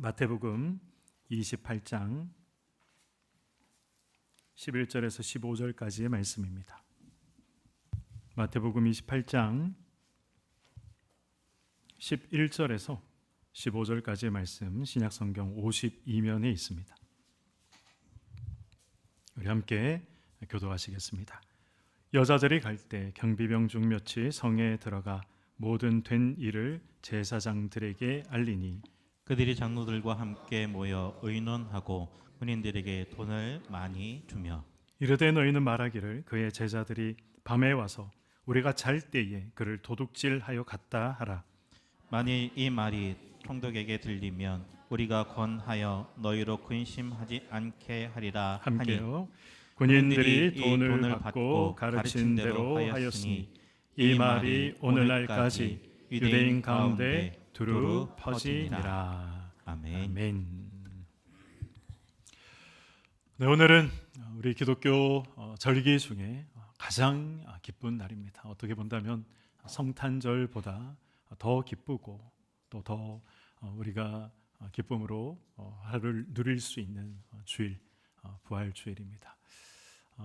마태복음 28장 11절에서 15절까지의 말씀입니다. 마태복음 28장 11절에서 15절까지의 말씀, 신약성경 52면에 있습니다. 우리 함께 교도하시겠습니다. 여자들이 갈 때 경비병 중 몇이 성에 들어가 모든 된 일을 제사장들에게 알리니 그들이 장로들과 함께 모여 의논하고 군인들에게 돈을 많이 주며 이르되 너희는 말하기를 그의 제자들이 밤에 와서 우리가 잘 때에 그를 도둑질하여 갔다 하라. 만일 이 말이 총독에게 들리면 우리가 권하여 너희로 근심하지 않게 하리라 하니 함께요. 군인들이 돈을 받고 가르친 대로 하였으니 이 말이 오늘날까지 유대인 가운데 두루 퍼지니라. 아멘. 아멘. 네, 오늘은 우리 기독교 절기 중에 가장 기쁜 날입니다. 어떻게 본다면 성탄절보다 더 기쁘고 또 더 우리가 기쁨으로 하루를 누릴 수 있는 주일, 부활주일입니다.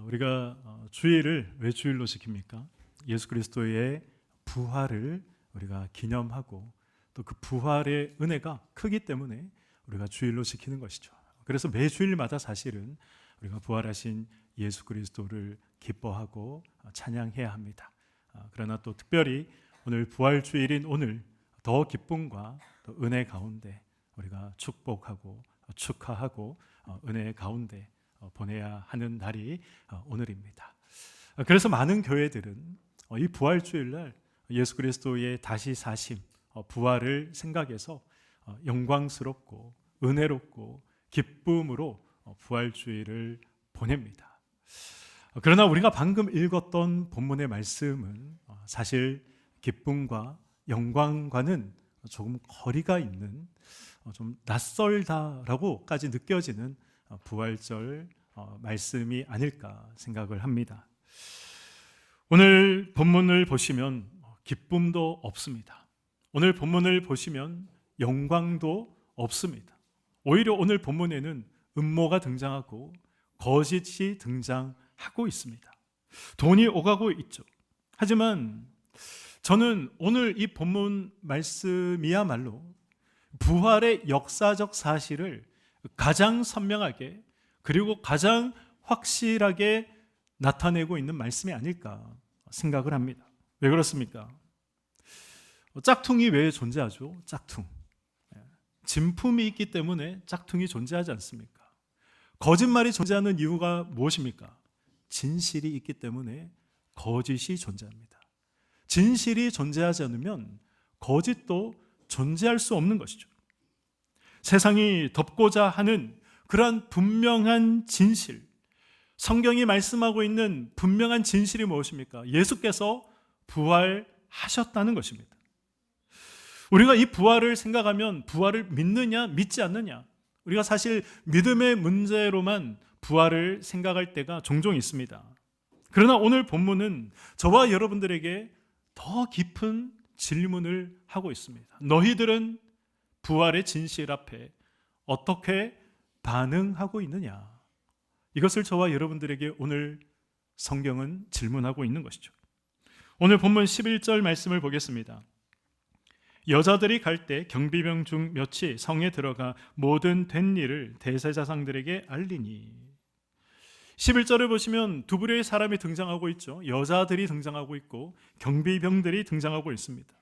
우리가 주일을 왜 주일로 지킵니까? 예수 그리스도의 부활을 우리가 기념하고 또 그 부활의 은혜가 크기 때문에 우리가 주일로 지키는 것이죠. 그래서 매 주일마다 사실은 우리가 부활하신 예수 그리스도를 기뻐하고 찬양해야 합니다. 그러나 또 특별히 오늘 부활주일인 오늘 더 기쁨과 또 은혜 가운데 우리가 축복하고 축하하고 은혜 가운데 보내야 하는 날이 오늘입니다. 그래서 많은 교회들은 이 부활주일날 예수 그리스도의 다시 사심, 부활을 생각해서 영광스럽고 은혜롭고 기쁨으로 부활주일을 보냅니다. 그러나 우리가 방금 읽었던 본문의 말씀은 사실 기쁨과 영광과는 조금 거리가 있는 좀 낯설다라고까지 느껴지는 부활절 말씀이 아닐까 생각을 합니다. 오늘 본문을 보시면 기쁨도 없습니다. 오늘 본문을 보시면 영광도 없습니다. 오히려 오늘 본문에는 음모가 등장하고 거짓이 등장하고 있습니다. 돈이 오가고 있죠. 하지만 저는 오늘 이 본문 말씀이야말로 부활의 역사적 사실을 가장 선명하게 그리고 가장 확실하게 나타내고 있는 말씀이 아닐까 생각을 합니다. 왜 그렇습니까? 짝퉁이 왜 존재하죠? 짝퉁. 진품이 있기 때문에 짝퉁이 존재하지 않습니까? 거짓말이 존재하는 이유가 무엇입니까? 진실이 있기 때문에 거짓이 존재합니다. 진실이 존재하지 않으면 거짓도 존재할 수 없는 것이죠. 세상이 덮고자 하는 그러한 분명한 진실, 성경이 말씀하고 있는 분명한 진실이 무엇입니까? 예수께서 부활하셨다는 것입니다. 우리가 이 부활을 생각하면 부활을 믿느냐 믿지 않느냐, 우리가 사실 믿음의 문제로만 부활을 생각할 때가 종종 있습니다. 그러나 오늘 본문은 저와 여러분들에게 더 깊은 질문을 하고 있습니다. 너희들은 부활의 진실 앞에 어떻게 반응하고 있느냐? 이것을 저와 여러분들에게 오늘 성경은 질문하고 있는 것이죠. 오늘 본문 11절 말씀을 보겠습니다. 여자들이 갈 때 경비병 중 몇이 성에 들어가 모든 된 일을 대제사장들에게 알리니. 11절을 보시면 두 부류의 사람이 등장하고 있죠. 여자들이 등장하고 있고 경비병들이 등장하고 있습니다.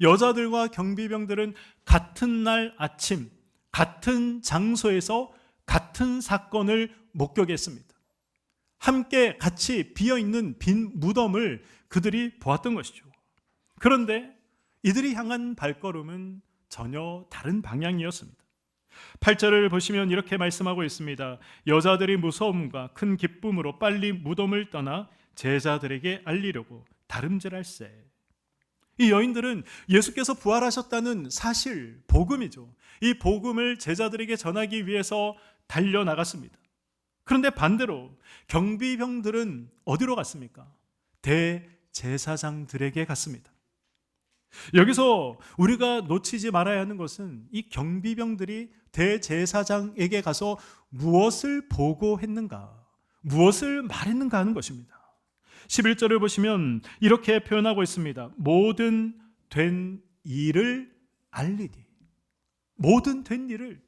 여자들과 경비병들은 같은 날 아침 같은 장소에서 같은 사건을 목격했습니다. 함께 같이 비어있는 빈 무덤을 그들이 보았던 것이죠. 그런데 이들이 향한 발걸음은 전혀 다른 방향이었습니다. 8절을 보시면 이렇게 말씀하고 있습니다. 여자들이 무서움과 큰 기쁨으로 빨리 무덤을 떠나 제자들에게 알리려고 다름질할세. 이 여인들은 예수께서 부활하셨다는 사실, 복음이죠. 이 복음을 제자들에게 전하기 위해서 달려나갔습니다. 그런데 반대로 경비병들은 어디로 갔습니까? 대제사장들에게 갔습니다. 여기서 우리가 놓치지 말아야 하는 것은 이 경비병들이 대제사장에게 가서 무엇을 보고했는가, 무엇을 말했는가 하는 것입니다. 11절을 보시면 이렇게 표현하고 있습니다. 모든 된 일을 알리니, 모든 된 일을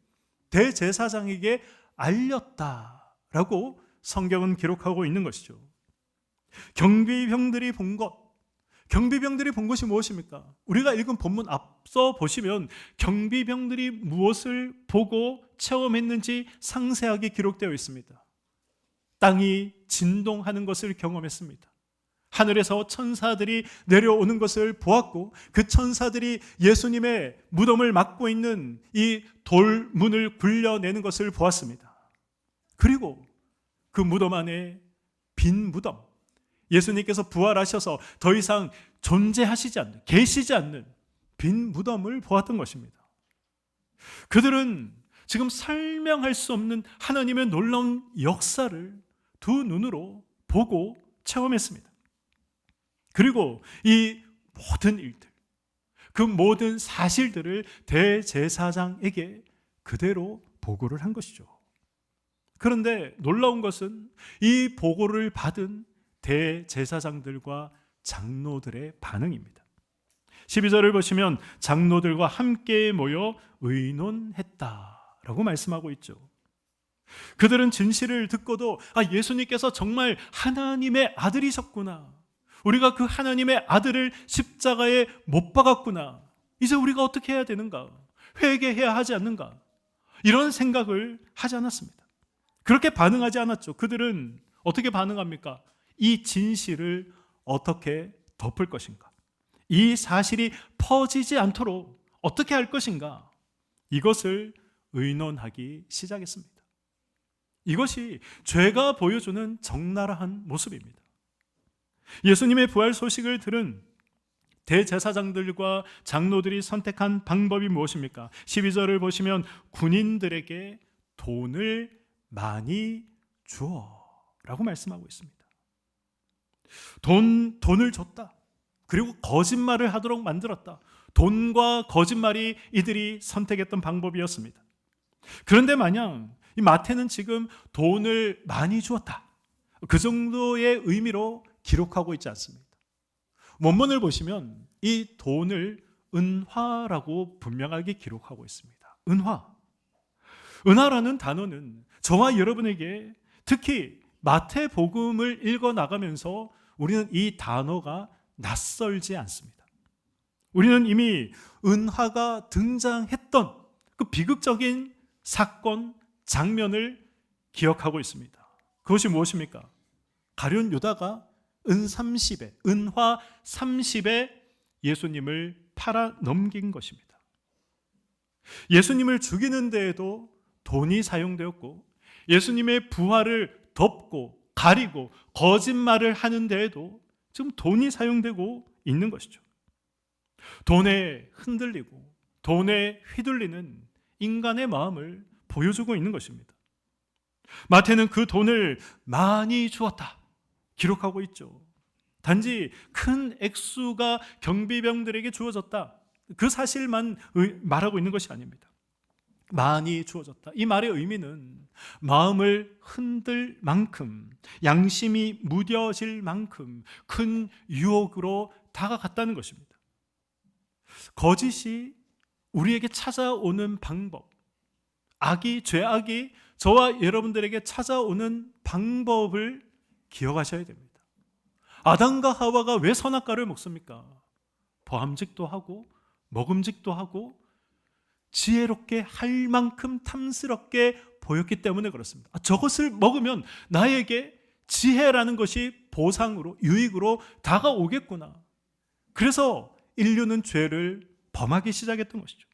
대제사장에게 알렸다라고 성경은 기록하고 있는 것이죠. 경비병들이 본 것이 무엇입니까? 우리가 읽은 본문 앞서 보시면 경비병들이 무엇을 보고 체험했는지 상세하게 기록되어 있습니다. 땅이 진동하는 것을 경험했습니다. 하늘에서 천사들이 내려오는 것을 보았고, 그 천사들이 예수님의 무덤을 막고 있는 이 돌문을 굴려내는 것을 보았습니다. 그리고 그 무덤 안에 빈 무덤, 예수님께서 부활하셔서 더 이상 존재하시지 않는, 계시지 않는 빈 무덤을 보았던 것입니다. 그들은 지금 설명할 수 없는 하나님의 놀라운 역사를 두 눈으로 보고 체험했습니다. 그리고 이 모든 일들, 그 모든 사실들을 대제사장에게 그대로 보고를 한 것이죠. 그런데 놀라운 것은 이 보고를 받은 대제사장들과 장로들의 반응입니다. 12절을 보시면 장로들과 함께 모여 의논했다라고 말씀하고 있죠. 그들은 진실을 듣고도 예수님께서 정말 하나님의 아들이셨구나, 우리가 그 하나님의 아들을 십자가에 못 박았구나, 이제 우리가 어떻게 해야 되는가, 회개해야 하지 않는가, 이런 생각을 하지 않았습니다. 그렇게 반응하지 않았죠. 그들은 어떻게 반응합니까? 이 진실을 어떻게 덮을 것인가, 이 사실이 퍼지지 않도록 어떻게 할 것인가, 이것을 의논하기 시작했습니다. 이것이 죄가 보여주는 적나라한 모습입니다. 예수님의 부활 소식을 들은 대제사장들과 장로들이 선택한 방법이 무엇입니까? 12절을 보시면 군인들에게 돈을 많이 주어 라고 말씀하고 있습니다. 돈을 줬다. 그리고 거짓말을 하도록 만들었다. 돈과 거짓말이 이들이 선택했던 방법이었습니다. 그런데 마냥 이 마태는 지금 돈을 많이 주었다, 그 정도의 의미로 기록하고 있지 않습니다. 원문을 보시면 이 돈을 은화라고 분명하게 기록하고 있습니다. 은화라는 단어는 저와 여러분에게, 특히 마태복음을 읽어 나가면서 우리는 이 단어가 낯설지 않습니다. 우리는 이미 은화가 등장했던 그 비극적인 사건, 장면을 기억하고 있습니다. 그것이 무엇입니까? 가룟 유다가 은화 30에 예수님을 팔아 넘긴 것입니다. 예수님을 죽이는 데에도 돈이 사용되었고, 예수님의 부활을 덮고 가리고 거짓말을 하는 데에도 지금 돈이 사용되고 있는 것이죠. 돈에 흔들리고 돈에 휘둘리는 인간의 마음을 보여주고 있는 것입니다. 마태는 그 돈을 많이 주었다 기록하고 있죠. 단지 큰 액수가 경비병들에게 주어졌다, 그 사실만 말하고 있는 것이 아닙니다. 많이 주어졌다, 이 말의 의미는 마음을 흔들 만큼, 양심이 무뎌질 만큼 큰 유혹으로 다가갔다는 것입니다. 거짓이 우리에게 찾아오는 방법, 죄악이 저와 여러분들에게 찾아오는 방법을 기억하셔야 됩니다. 아담과 하와가 왜 선악과를 먹습니까? 보암직도 하고 먹음직도 하고 지혜롭게 할 만큼 탐스럽게 보였기 때문에 그렇습니다. 저것을 먹으면 나에게 지혜라는 것이 보상으로, 유익으로 다가오겠구나. 그래서 인류는 죄를 범하기 시작했던 것이죠.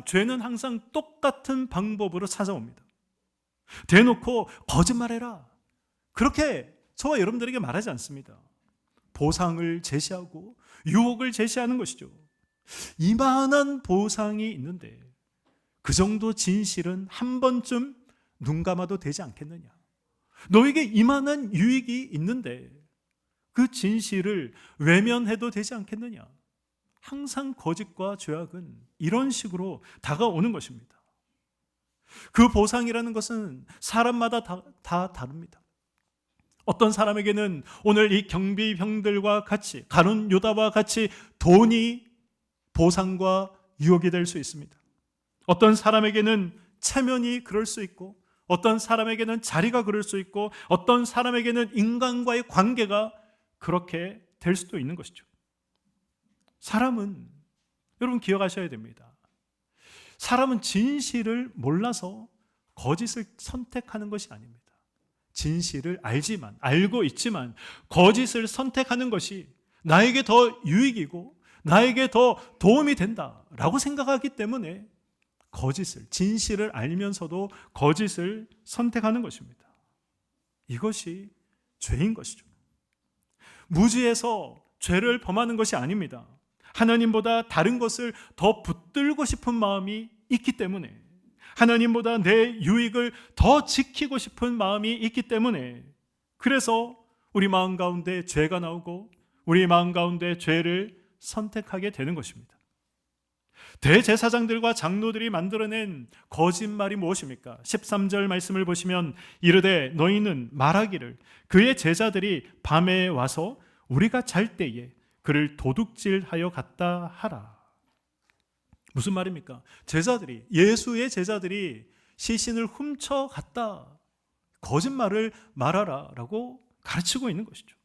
죄는 항상 똑같은 방법으로 찾아옵니다. 대놓고 거짓말해라, 그렇게 저와 여러분들에게 말하지 않습니다. 보상을 제시하고 유혹을 제시하는 것이죠. 이만한 보상이 있는데 그 정도 진실은 한 번쯤 눈 감아도 되지 않겠느냐. 너에게 이만한 유익이 있는데 그 진실을 외면해도 되지 않겠느냐? 항상 거짓과 죄악은 이런 식으로 다가오는 것입니다. 그 보상이라는 것은 사람마다 다 다릅니다. 어떤 사람에게는 오늘 이 경비병들과 같이, 가룟 유다와 같이 돈이 보상과 유혹이 될 수 있습니다. 어떤 사람에게는 체면이 그럴 수 있고, 어떤 사람에게는 자리가 그럴 수 있고, 어떤 사람에게는 인간과의 관계가 그렇게 될 수도 있는 것이죠. 사람은, 여러분 기억하셔야 됩니다. 사람은 진실을 몰라서 거짓을 선택하는 것이 아닙니다. 진실을 알고 있지만 거짓을 선택하는 것이 나에게 더 유익이고 나에게 더 도움이 된다라고 생각하기 때문에 진실을 알면서도 거짓을 선택하는 것입니다. 이것이 죄인 것이죠. 무지해서 죄를 범하는 것이 아닙니다. 하나님보다 다른 것을 더 붙들고 싶은 마음이 있기 때문에, 하나님보다 내 유익을 더 지키고 싶은 마음이 있기 때문에, 그래서 우리 마음 가운데 죄가 나오고 우리 마음 가운데 죄를 선택하게 되는 것입니다. 대제사장들과 장로들이 만들어낸 거짓말이 무엇입니까? 13절 말씀을 보시면 이르되 너희는 말하기를 그의 제자들이 밤에 와서 우리가 잘 때에 그를 도둑질하여 갔다 하라. 무슨 말입니까? 예수의 제자들이 시신을 훔쳐갔다, 거짓말을 말하라 라고 가르치고 있는 것이죠.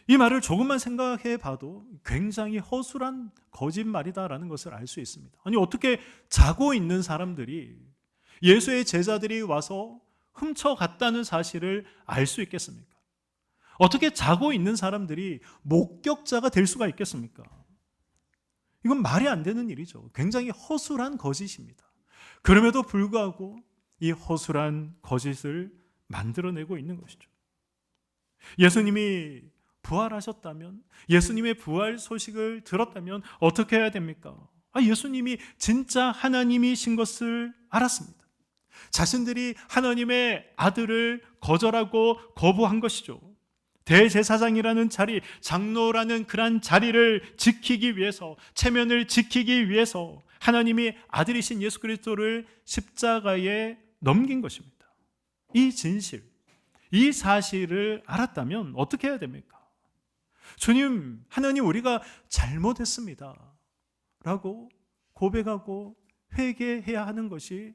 이 말을 조금만 생각해 봐도 굉장히 허술한 거짓말이다라는 것을 알 수 있습니다. 아니, 어떻게 자고 있는 사람들이 예수의 제자들이 와서 훔쳐갔다는 사실을 알 수 있겠습니까? 어떻게 자고 있는 사람들이 목격자가 될 수가 있겠습니까? 이건 말이 안 되는 일이죠. 굉장히 허술한 거짓입니다. 그럼에도 불구하고 이 허술한 거짓을 만들어내고 있는 것이죠. 예수님이 부활하셨다면, 예수님의 부활 소식을 들었다면 어떻게 해야 됩니까? 예수님이 진짜 하나님이신 것을 알았습니다. 자신들이 하나님의 아들을 거절하고 거부한 것이죠. 대제사장이라는 자리, 장로라는 그런 자리를 지키기 위해서, 체면을 지키기 위해서 하나님이 아들이신 예수 그리스도를 십자가에 넘긴 것입니다. 이 진실, 이 사실을 알았다면 어떻게 해야 됩니까? 주님, 하나님, 우리가 잘못했습니다 라고 고백하고 회개해야 하는 것이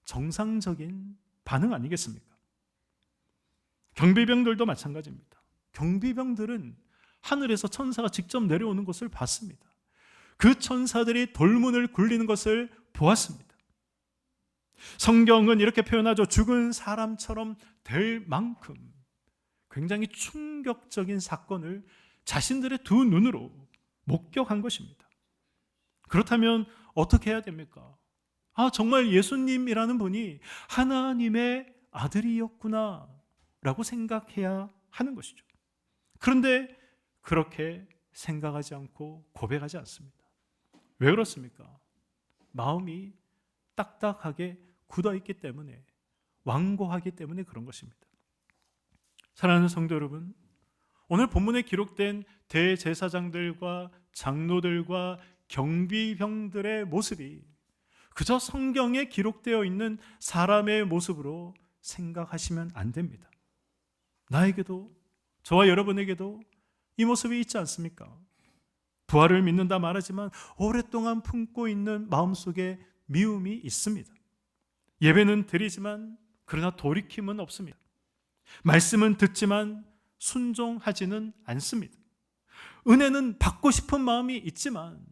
정상적인 반응 아니겠습니까? 경비병들도 마찬가지입니다. 경비병들은 하늘에서 천사가 직접 내려오는 것을 봤습니다. 그 천사들이 돌문을 굴리는 것을 보았습니다. 성경은 이렇게 표현하죠. 죽은 사람처럼 될 만큼 굉장히 충격적인 사건을 자신들의 두 눈으로 목격한 것입니다. 그렇다면 어떻게 해야 됩니까? 정말 예수님이라는 분이 하나님의 아들이었구나 라고 생각해야 하는 것이죠. 그런데 그렇게 생각하지 않고 고백하지 않습니다. 왜 그렇습니까? 마음이 딱딱하게 굳어있기 때문에, 완고하기 때문에 그런 것입니다. 사랑하는 성도 여러분, 오늘 본문에 기록된 대제사장들과 장로들과 경비병들의 모습이 그저 성경에 기록되어 있는 사람의 모습으로 생각하시면 안 됩니다. 나에게도, 저와 여러분에게도 이 모습이 있지 않습니까? 부활을 믿는다 말하지만 오랫동안 품고 있는 마음속에 미움이 있습니다. 예배는 드리지만 그러나 돌이킴은 없습니다. 말씀은 듣지만 순종하지는 않습니다. 은혜는 받고 싶은 마음이 있지만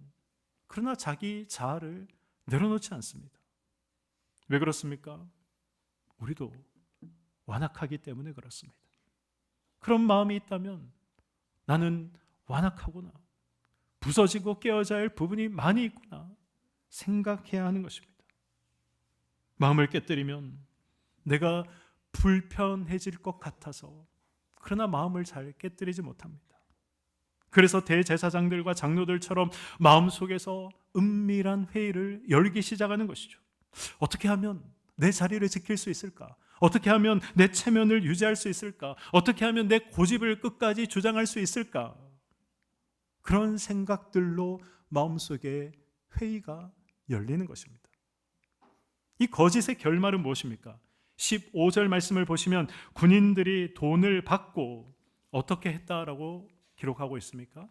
그러나 자기 자아를 내려놓지 않습니다. 왜 그렇습니까? 우리도 완악하기 때문에 그렇습니다. 그런 마음이 있다면 나는 완악하구나, 부서지고 깨어져야 할 부분이 많이 있구나 생각해야 하는 것입니다. 마음을 깨뜨리면 내가 불편해질 것 같아서 그러나 마음을 잘 깨뜨리지 못합니다. 그래서 대제사장들과 장로들처럼 마음속에서 은밀한 회의를 열기 시작하는 것이죠. 어떻게 하면 내 자리를 지킬 수 있을까? 어떻게 하면 내 체면을 유지할 수 있을까? 어떻게 하면 내 고집을 끝까지 주장할 수 있을까? 그런 생각들로 마음속에 회의가 열리는 것입니다. 이 거짓의 결말은 무엇입니까? 15절 말씀을 보시면 군인들이 돈을 받고 어떻게 했다라고 기록하고 있습니까?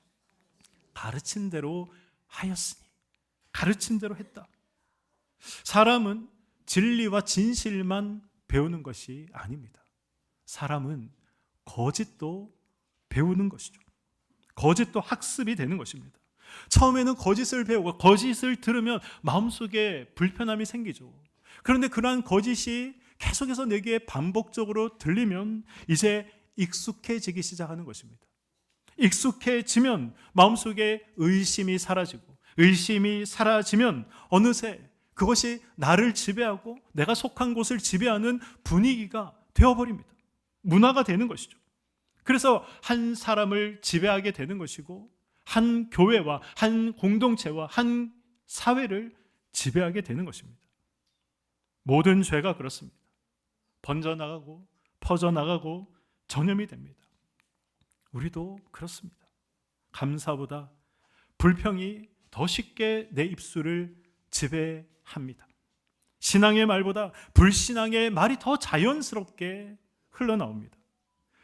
가르친 대로 하였으니, 가르친 대로 했다. 사람은 진리와 진실만 배우는 것이 아닙니다. 사람은 거짓도 배우는 것이죠. 거짓도 학습이 되는 것입니다. 처음에는 거짓을 배우고 거짓을 들으면 마음속에 불편함이 생기죠. 그런데 그러한 거짓이 계속해서 내게 반복적으로 들리면 이제 익숙해지기 시작하는 것입니다. 익숙해지면 마음속에 의심이 사라지고, 의심이 사라지면 어느새 그것이 나를 지배하고 내가 속한 곳을 지배하는 분위기가 되어버립니다. 문화가 되는 것이죠. 그래서 한 사람을 지배하게 되는 것이고, 한 교회와 한 공동체와 한 사회를 지배하게 되는 것입니다. 모든 죄가 그렇습니다. 번져나가고 퍼져나가고 전염이 됩니다. 우리도 그렇습니다. 감사보다 불평이 더 쉽게 내 입술을 지배합니다. 신앙의 말보다 불신앙의 말이 더 자연스럽게 흘러나옵니다.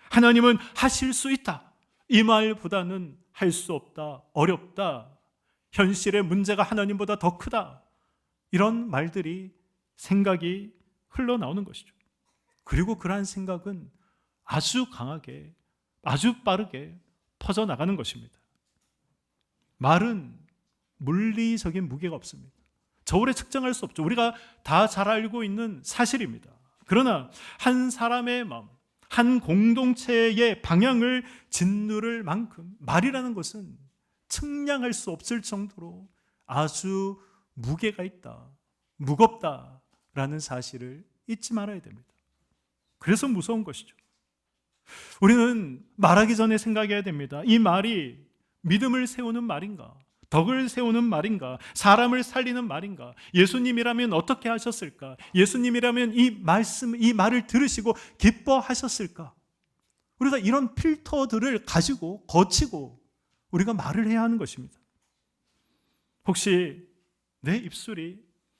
하나님은 하실 수 있다, 이 말보다는 할 수 없다, 어렵다, 현실의 문제가 하나님보다 더 크다, 이런 말들이, 생각이 흘러나오는 것이죠. 그리고 그러한 생각은 아주 강하게, 아주 빠르게 퍼져나가는 것입니다. 말은 물리적인 무게가 없습니다. 저울에 측정할 수 없죠. 우리가 다 잘 알고 있는 사실입니다. 그러나 한 사람의 마음, 한 공동체의 방향을 짓누를 만큼 말이라는 것은 측량할 수 없을 정도로 아주 무게가 있다, 무겁다라는 사실을 잊지 말아야 됩니다. 그래서 무서운 것이죠. 우리는 말하기 전에 생각해야 됩니다. 이 말이 믿음을 세우는 말인가? 덕을 세우는 말인가? 사람을 살리는 말인가? 예수님이라면 어떻게 하셨을까? 예수님이라면 이 말씀, 이 말을 들으시고 기뻐하셨을까? 우리가 이런 필터들을 가지고 거치고 우리가 말을 해야 하는 것입니다. 혹시 내 입술이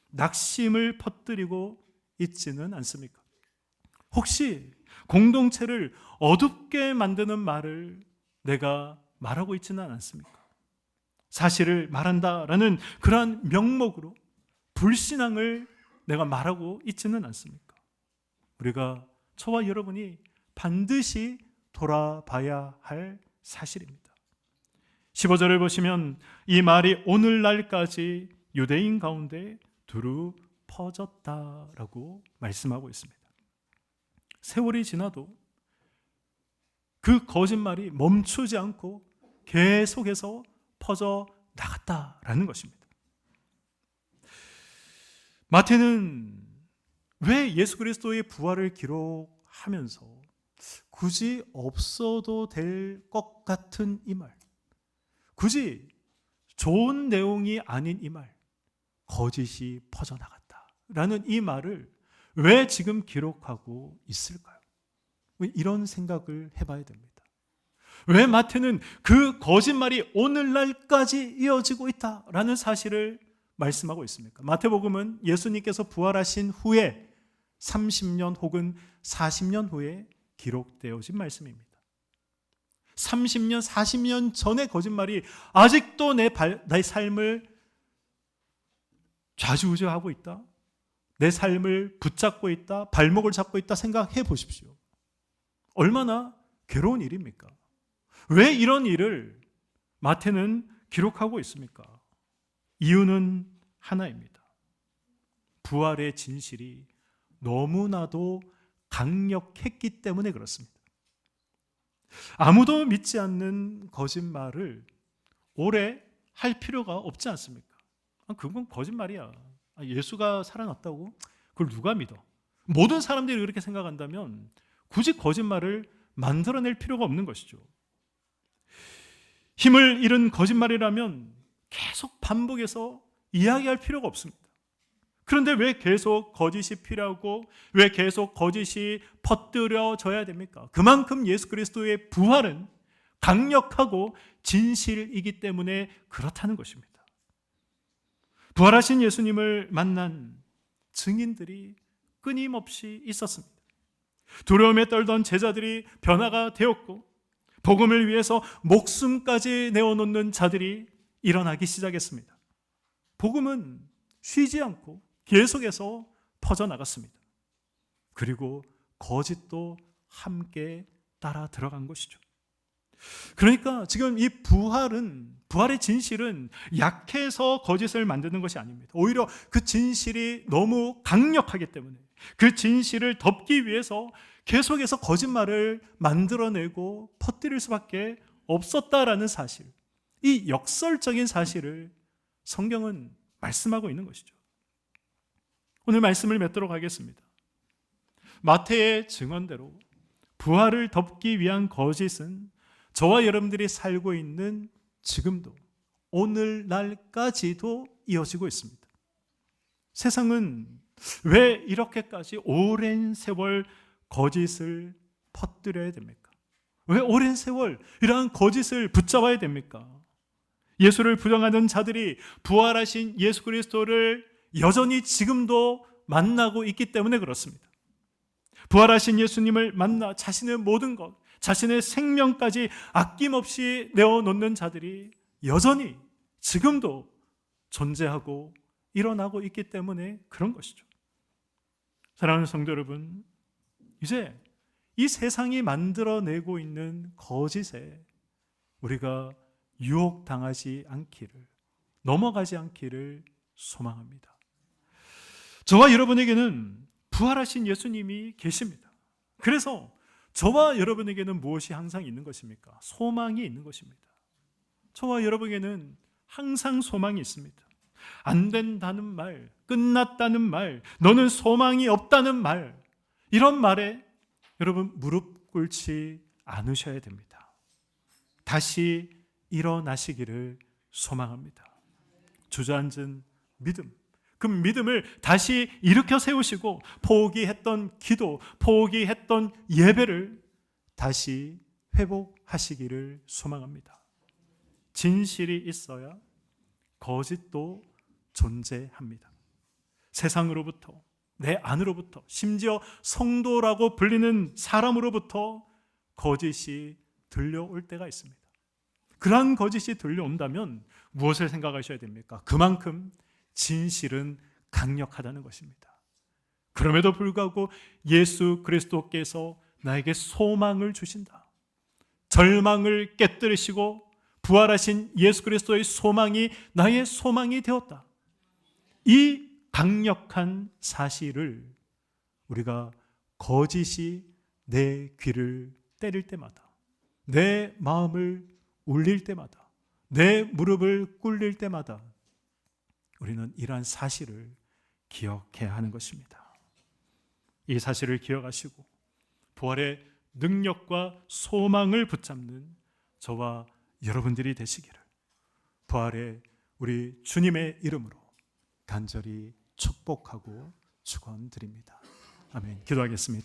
낙심을 퍼뜨리고 있지는 않습니까? 혹시 공동체를 어둡게 만드는 말을 내가 말하고 있지는 않습니까? 사실을 말한다라는 그러한 명목으로 불신앙을 내가 말하고 있지는 않습니까? 우리가, 저와 여러분이 반드시 돌아봐야 할 사실입니다. 15절을 보시면 이 말이 오늘날까지 유대인 가운데 두루 퍼졌다라고 말씀하고 있습니다. 세월이 지나도 그 거짓말이 멈추지 않고 계속해서 퍼져 나갔다라는 것입니다. 마태는 왜 예수 그리스도의 부활을 기록하면서 굳이 없어도 될 것 같은 이 말, 굳이 좋은 내용이 아닌 이 말, 거짓이 퍼져나갔다라는 이 말을 왜 지금 기록하고 있을까요? 이런 생각을 해봐야 됩니다. 왜 마태는 그 거짓말이 오늘날까지 이어지고 있다라는 사실을 말씀하고 있습니까? 마태복음은 예수님께서 부활하신 후에 30년 혹은 40년 후에 기록되어진 말씀입니다. 30년, 40년 전의 거짓말이 아직도 내 삶을 좌지우지하고 있다, 내 삶을 붙잡고 있다, 발목을 잡고 있다 생각해 보십시오. 얼마나 괴로운 일입니까? 왜 이런 일을 마태는 기록하고 있습니까? 이유는 하나입니다. 부활의 진실이 너무나도 강력했기 때문에 그렇습니다. 아무도 믿지 않는 거짓말을 오래 할 필요가 없지 않습니까? 그건 거짓말이야. 예수가 살아났다고? 그걸 누가 믿어? 모든 사람들이 그렇게 생각한다면 굳이 거짓말을 만들어낼 필요가 없는 것이죠. 힘을 잃은 거짓말이라면 계속 반복해서 이야기할 필요가 없습니다. 그런데 왜 계속 거짓이 필요하고 왜 계속 거짓이 퍼뜨려져야 됩니까? 그만큼 예수 그리스도의 부활은 강력하고 진실이기 때문에 그렇다는 것입니다. 부활하신 예수님을 만난 증인들이 끊임없이 있었습니다. 두려움에 떨던 제자들이 변화가 되었고 복음을 위해서 목숨까지 내어놓는 자들이 일어나기 시작했습니다. 복음은 쉬지 않고 계속해서 퍼져나갔습니다. 그리고 거짓도 함께 따라 들어간 것이죠. 그러니까 지금 이 부활의 진실은 약해서 거짓을 만드는 것이 아닙니다. 오히려 그 진실이 너무 강력하기 때문에 그 진실을 덮기 위해서 계속해서 거짓말을 만들어내고 퍼뜨릴 수밖에 없었다라는 사실, 이 역설적인 사실을 성경은 말씀하고 있는 것이죠. 오늘 말씀을 맺도록 하겠습니다. 마태의 증언대로 부활을 덮기 위한 거짓은 저와 여러분들이 살고 있는 지금도 오늘날까지도 이어지고 있습니다. 세상은 왜 이렇게까지 오랜 세월 거짓을 퍼뜨려야 됩니까? 왜 오랜 세월 이러한 거짓을 붙잡아야 됩니까? 예수를 부정하는 자들이 부활하신 예수 그리스도를 여전히 지금도 만나고 있기 때문에 그렇습니다. 부활하신 예수님을 만나 자신의 모든 것, 자신의 생명까지 아낌없이 내어놓는 자들이 여전히 지금도 존재하고 일어나고 있기 때문에 그런 것이죠. 사랑하는 성도 여러분, 이제 이 세상이 만들어내고 있는 거짓에 우리가 유혹당하지 않기를, 넘어가지 않기를 소망합니다. 저와 여러분에게는 부활하신 예수님이 계십니다. 그래서 저와 여러분에게는 무엇이 항상 있는 것입니까? 소망이 있는 것입니다. 저와 여러분에게는 항상 소망이 있습니다. 안 된다는 말, 끝났다는 말, 너는 소망이 없다는 말, 이런 말에 여러분 무릎 꿇지 않으셔야 됩니다. 다시 일어나시기를 소망합니다. 주저앉은 믿음, 그 믿음을 다시 일으켜 세우시고 포기했던 기도, 포기했던 예배를 다시 회복하시기를 소망합니다. 진실이 있어야 거짓도 존재합니다. 세상으로부터, 내 안으로부터, 심지어 성도라고 불리는 사람으로부터 거짓이 들려올 때가 있습니다. 그러한 거짓이 들려온다면 무엇을 생각하셔야 됩니까? 그만큼 진실은 강력하다는 것입니다. 그럼에도 불구하고 예수 그리스도께서 나에게 소망을 주신다. 절망을 깨뜨리시고 부활하신 예수 그리스도의 소망이 나의 소망이 되었다. 이 강력한 사실을 우리가 거짓이 내 귀를 때릴 때마다, 내 마음을 울릴 때마다, 내 무릎을 꿇릴 때마다 우리는 이러한 사실을 기억해야 하는 것입니다. 이 사실을 기억하시고 부활의 능력과 소망을 붙잡는 저와 여러분들이 되시기를 부활의 우리 주님의 이름으로 간절히 축복하고 축원드립니다. 아멘. 기도하겠습니다.